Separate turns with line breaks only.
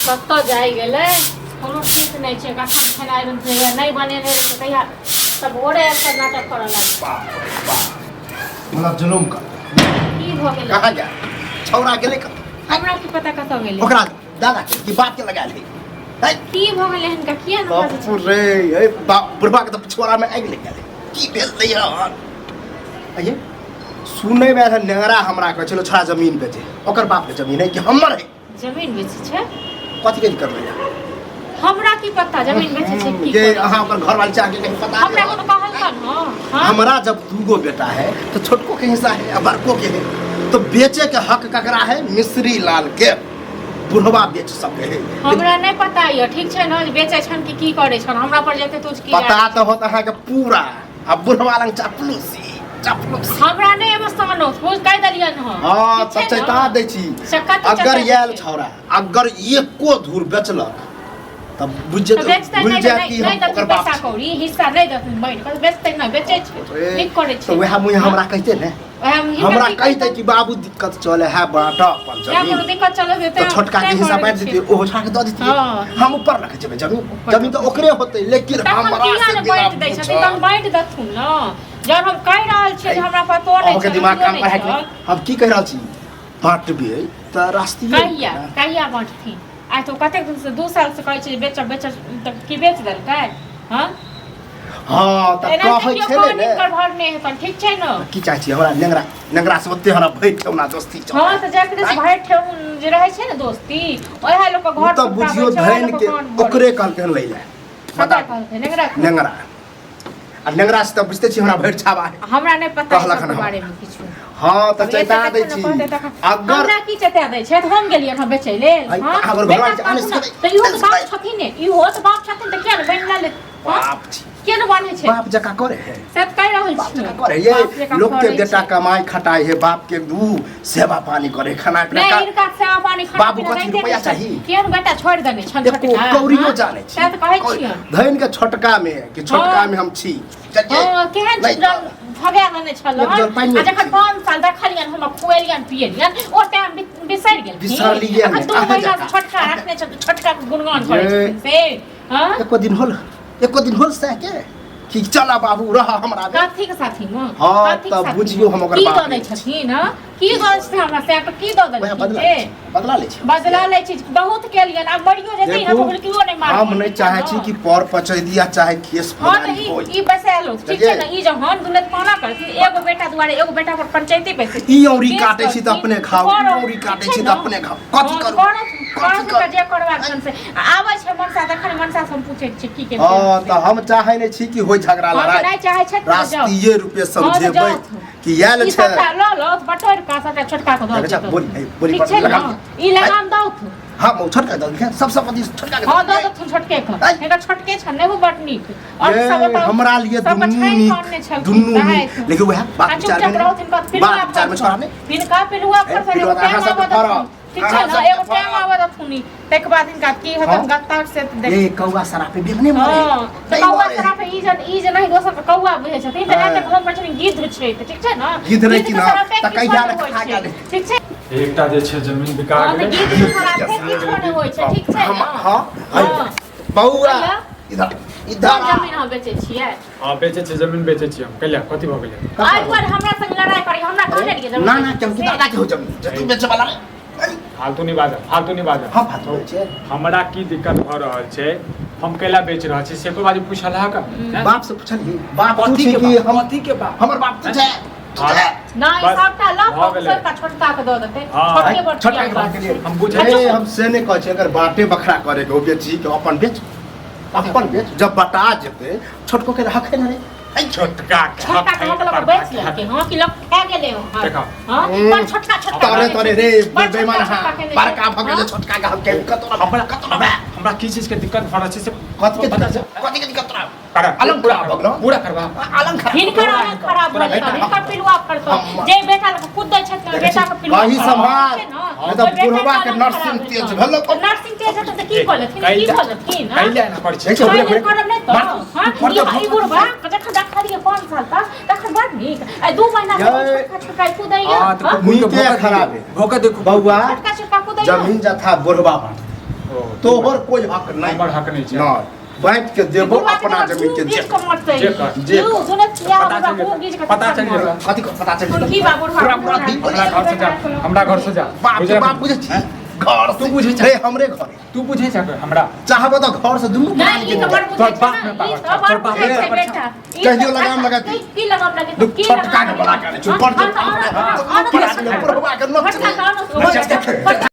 कत्तो जाई गेले कोनो ठीक नहीं छे कखन खेनाइ बनते नहीं बनेने रहे तहिया सब ओरे ऐसा नाटक करऽ लाग
मतलब जुलुम का
की भ गेलै
कहां जा छौरा गेले क
हमरा की पता कत गेलै
ओकरा दादा की बात के लगा ली है
की भ गेलै हनका किया न
बापू रे ए बुढ़बा के तो पिछवाड़ा में आगि लग गेले की भेल दै यार अये सुनै में नेगरा हमरा कह चलो छोरा जमीन बेचे ओकर बाप के जमीन है कि हमर है
जमीन बेचे छे
कथि के करबै
हमरा की पता जमीन बेचे छे की
ये अहाँ अपन घर वाले आगे कहीं पता
हमरा कोनो कहल न
हमरा जब दूगो बेटा है तो छोटको के हिस्सा है और बड़को के है तो बेचे के हक ककरा है मिश्री लाल के बुढ़वा बेच सके है
हमरा नहीं पता ये ठीक छे न बेचे छन की करे छन हमरा पर जेते तुझ की
पता तो होता है कि पूरा अब बुढ़वा लंग चापलूसी
हमरा नहीं अवस्थानो खोज कह दलियन हो
हां त चैता दै छी अगर याल छौरा अगर एको धूर बेचलक तब बुझे बुझ जाए कि हम ओकर
पैसा कौड़ी हिस्सा नहीं दथिन बैठ कर बेचते न बेचे छै ठीक करे छै
तो वह मुई हमरा कहते ने हमरा कहते कि बाबू दिक्कत चले है बाटा अपन जमीन
या दिक्कत चले देते
तो छोटका के हिस्सा बांट देती ओहो छा के द देती हम ऊपर रख जेबे जमीन तो ओकरे होते लेकिन हमरा से
बांट दै छथिन त बांट दथुन न जब हम कह रहल छी हमरा पतो नहीं
ओके दिमाग काम करे कि हम की कह रहल छी बांटबे त रास्ते
कहिया बांटथिन आ तो कते दिन से 2 साल से कहै छी बेच त की बेच देलकै हां
हां त कहै छले ने
कर भर नहीं है ठीक छै न
की चाहै छी हमरा नेंगरा से ओते हमरा भैट ठेउना दोस्ती छ
हां त जाके से भैट ठेउन जे रहै छै न दोस्ती ओहे लोग के घर
त बुझियो धैन के ओकरे कहलकै लै ले
पता
नेंगरा आ नेंगरा से त बुझते छी हमरा भैट छाबा है
हमरा नहीं पता है बारे में किछु
हां त चैता दै छी अगर
हमरा की चैता दै छै त हम गेलियै हम बेचै लेल
हां हमर भगवान के आने से
त इहो त बाप छथिन ने इहो त बाप छथिन त किया न बन ले
बाप छी
के न बने छै
बाप जका करे है
सब कह रहल छी
करे ये लोग के बेटा कमाई खटाई है बाप के दू सेवा पानी करे खाना पीना
नहीं इनका सेवा पानी खाना
बाबू कथि रुपया चाहिए
के न बेटा छोड़ देने छन
देखो कौरियो जाने छी
त कहै छी
धैन के छोटका में कि छोटका में हम छी
हां केहन भगा लेने छल आ जखन 5 साल देखलियन हम खुएलियन पिएलियन ओ टाइम बिसर गेल
बिसरलिए
ने 2 महीना से छोटका रखने छ छोटका के गुणगान करे से हां
एको दिन होल से के कि चला बाबू रह हमरा
काथी के साथी में
हां त बुझियो हम ओकर बात
की दनै छथिन की दनै छथिन हमरा से की दऽ देलखिन बदला लै छी बहुत के लिए अब मरियो जेतै ना तो कियो नहीं मार
हम नहीं चाहे छी कि पर पचै दिया चाहे केस
फलानी होई ई बसालो ठीक छै ना ई जो हम दुनत पाना करती एगो बेटा दुआरे एगो बेटा पर पंचायती पैसे
ई औरी काटे छी त अपने खाओ औरी काटे छी त अपने खाओ कथि करू
जे करबा छन से आबै छै मनसा तखन मनसा से हम पूछै छी की के
हां त हम चाहे नहीं छी कि होय झगड़ा लड़ाई
नहीं चाहे छै
राष्ट्रीय रूपे समझेबै कि याल छै
ल ल बटोर का सबटा छोटका को दो
बोली
ई लगाम दो
हां मो छोटका दो सब पति छोटका के
हां दो छोटके को एका छोटके छन ने बट नीक और सब बताओ
हमरा लिए दुन्नु लेकिन वह बात विचार में छोड़ा ने
इनका पिलुआ पर ठीक छै ना एगो टाइम आबत थुनी तक बाद इनका की हतन गत्ता से देख
ए कौवा सरापे बिरने मारे
हां कौवा सरापे ई जे नहीं दोसर कौवा बुझे छथिन त ना त हम पर गिद्ध छै ठीक छै ना
गिद्ध नहीं कि ना त कहि जा खा गेल
ठीक छै
एकटा जे छै जमीन बिका गेलै
गिद्ध सरापे किछो नहि होय छै ठीक छै ना
हां बौआ इधर
जमीन हम बेचै छियै
हां बेचै छी जमीन बेचै छी हम कहिया कथि भ गेलै
आज पर हमरा संग लड़ाई करी हमरा कहले रहिए जमीन
ना चमकी दादा के हो जमीन जे तू बेचे वाला
फालतू नहीं बाजा
हां फालतू छै
हमरा की दिक्कत भ रहल छै हम केला बेच रहल छी से को बाजू पूछल हा का
बाप से पूछलिए बाप पूछी कि हम अथी के बाप हमर बाप पूछे
ना सबटा लग सबटा छोटका के दो देते छोटके बड़
छोटका के बात के लिए
हम बुझे
हम से ने कहै छै अगर बाटे बखरा करे के ओ बेची के अपन बेच जब बटा जेते छोटको के रखे न रे
छोटका
मतलब बेच लेके हां कि लग खा गेले
देखो
हां पर छोटका
तोरे रे बेईमान हां बड़का भगले छोटका के हम के
हमरा की चीज के दिक्कत भ रहल छै से
कथि के दिक्कत
कर
अलग पूरा करबा
अलग खराब भ गेल इनका पिलुआ करतो जे बेटा कूदै छै बेटा के पिलुआ
वही संभाल नहीं तो बुढ़वा के नर्सिंग तेज भेलो
नर्सिंग तेज है तो की बोलथिन
कैले ना कर छै
करब नहीं तो हां ई बुढ़वा जखन देखलिए 5 साल तक तखन बड नीक आ 2 महीना छोटका कूदैया
मुई के खराब है
भोका देखो
बौआ
छोटका कूदैया
जमीन जथा बुढ़वा
ओ
तोहर कोई हक नहीं
हमर हक नहीं छै
ना बैंक के देबो अपना जमीन के
जे कमत छै
जे कर,
जे सुने किया
पता
बाबू
चल
गिज के
पता चल गेल
कथी को पता चल
की बाबू
पूरा पूरा हमरा घर से जा हमरा घर से जा
बाप बाप बुझे छी घर
तू बुझे छ
हे हमरे घर
तू बुझे छ हमरा
चाहबो तो घर से दुनू
नहीं ई खबर
तोर
पूछे
बाप में पावर
ई खबर
तोर बाप
पूछे
में
बेटा
कहियो लगाम लगा
की लगाम लगे की
पटका के बड़ा करे चुप पट
लगाम
पट के न